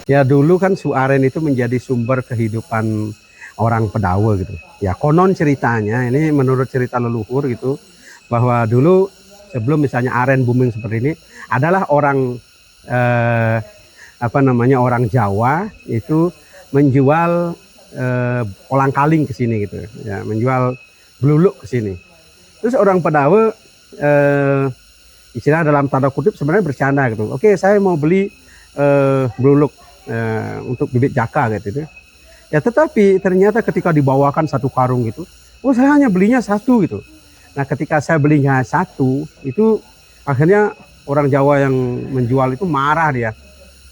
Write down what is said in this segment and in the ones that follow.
Ya dulu kan Su Aren itu menjadi sumber kehidupan orang Pedawe gitu. Ya konon ceritanya ini menurut cerita leluhur gitu bahwa dulu sebelum misalnya aren booming seperti ini adalah orang eh, apa namanya orang Jawa itu menjual kolang-kaling ke sini gitu ya, menjual bluluk ke sini. Terus orang Pedawe istilah dalam tanda kutip sebenarnya bercanda gitu. Oke, saya mau beli bluluk untuk bibit jaka gitu. Ya tetapi ternyata ketika dibawakan satu karung gitu, oh saya hanya belinya satu gitu. Nah ketika saya belinya satu, itu akhirnya orang Jawa yang menjual itu marah dia.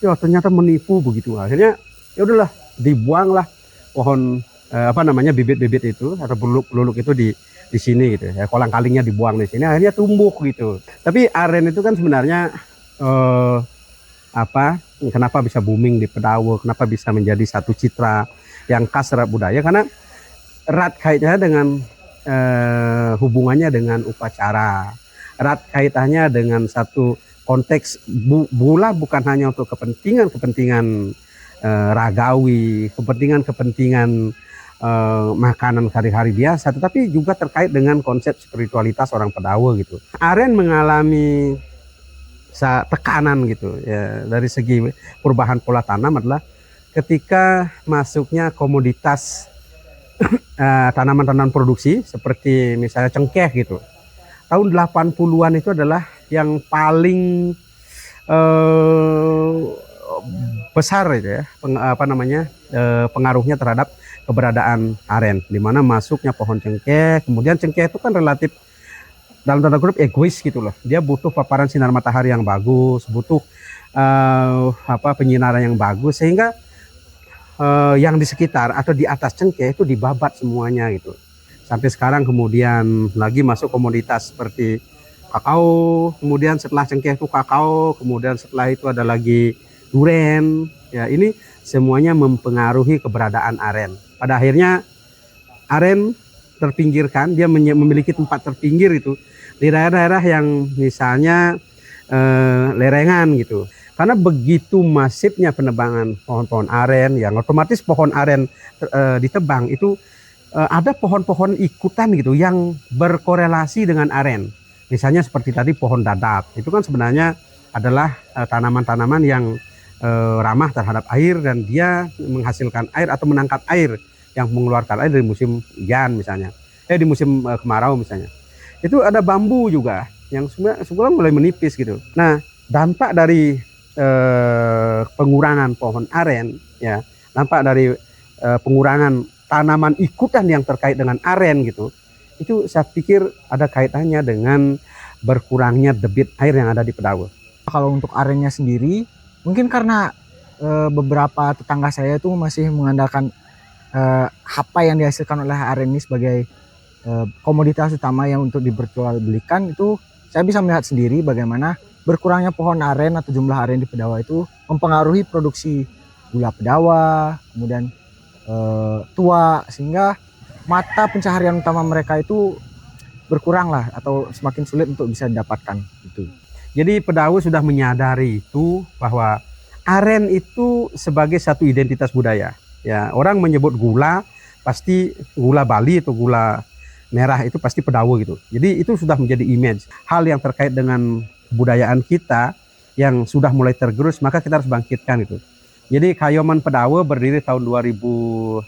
Ya ternyata menipu begitu. Akhirnya ya udahlah dibuanglah pohon apa namanya bibit-bibit itu atau bluluk itu di sini gitu ya, kolang kalingnya dibuang di sini akhirnya tumbuh gitu. Tapi aren itu kan sebenarnya apa kenapa bisa booming di Pedawe, kenapa bisa menjadi satu citra yang khas terhadap budaya karena erat kaitannya dengan hubungannya dengan upacara, erat kaitannya dengan satu konteks gula bukan hanya untuk kepentingan ragawi, kepentingan makanan hari-hari biasa, tetapi juga terkait dengan konsep spiritualitas orang Pedawe gitu. Aren mengalami tekanan gitu ya dari segi perubahan pola tanam adalah ketika masuknya komoditas tanaman-tanaman produksi seperti misalnya cengkeh gitu. Tahun 80-an itu adalah yang paling besar itu ya, apa namanya pengaruhnya terhadap keberadaan aren, di mana masuknya pohon cengkeh. Kemudian cengkeh itu kan relatif dalam tanda kutip egois gitu loh. Dia butuh paparan sinar matahari yang bagus, butuh apa penyinaran yang bagus sehingga yang di sekitar atau di atas cengkeh itu dibabat semuanya gitu. Sampai sekarang kemudian lagi masuk komoditas seperti kakao, kemudian setelah cengkeh itu kakao, kemudian setelah itu ada lagi duren. Ya, ini semuanya mempengaruhi keberadaan aren. Pada akhirnya aren terpinggirkan, dia memiliki tempat terpinggir itu di daerah-daerah yang misalnya lerengan gitu. Karena begitu masifnya penebangan pohon-pohon aren, yang otomatis pohon aren ditebang itu ada pohon-pohon ikutan gitu yang berkorelasi dengan aren. Misalnya seperti tadi pohon dadap, itu kan sebenarnya adalah tanaman-tanaman yang ramah terhadap air dan dia menghasilkan air atau menangkap air yang mengeluarkan air dari musim hujan misalnya, di musim kemarau misalnya. Itu ada bambu juga yang sebenarnya mulai menipis gitu. Nah, dampak dari pengurangan pohon aren, ya, dampak dari pengurangan tanaman ikutan yang terkait dengan aren gitu, itu saya pikir ada kaitannya dengan berkurangnya debit air yang ada di Pedawe. Kalau untuk arennya sendiri, mungkin karena beberapa tetangga saya itu masih mengandalkan apa yang dihasilkan oleh aren ini sebagai komoditas utama yang untuk diperjualbelikan, itu saya bisa melihat sendiri bagaimana berkurangnya pohon aren atau jumlah aren di Pedawa itu mempengaruhi produksi gula Pedawa, kemudian tua, sehingga mata pencaharian utama mereka itu berkurang lah atau semakin sulit untuk bisa didapatkan itu. Jadi Pedawe sudah menyadari itu bahwa aren itu sebagai satu identitas budaya. Ya, orang menyebut gula pasti gula Bali atau gula merah itu pasti Pedawe gitu. Jadi itu sudah menjadi image. Hal yang terkait dengan kebudayaan kita yang sudah mulai tergerus, maka kita harus bangkitkan itu. Jadi Kayoman Pedawe berdiri tahun 2016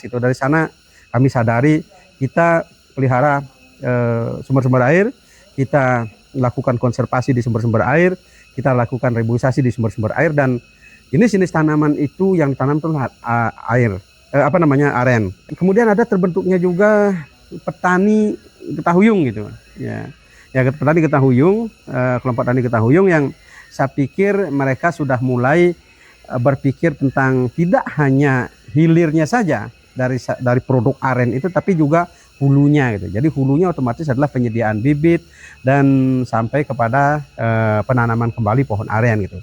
gitu. Dari sana kami sadari kita pelihara sumber-sumber air, kita lakukan konservasi di sumber-sumber air, kita lakukan reboisasi di sumber-sumber air, dan jenis-jenis tanaman itu yang ditanam itu air. Apa namanya aren. Kemudian ada terbentuknya juga petani Getahuyung gitu ya, petani Getahuyung, kelompok tani Getahuyung yang saya pikir mereka sudah mulai berpikir tentang tidak hanya hilirnya saja dari produk aren itu, tapi juga hulunya gitu. Jadi hulunya otomatis adalah penyediaan bibit dan sampai kepada penanaman kembali pohon aren gitu.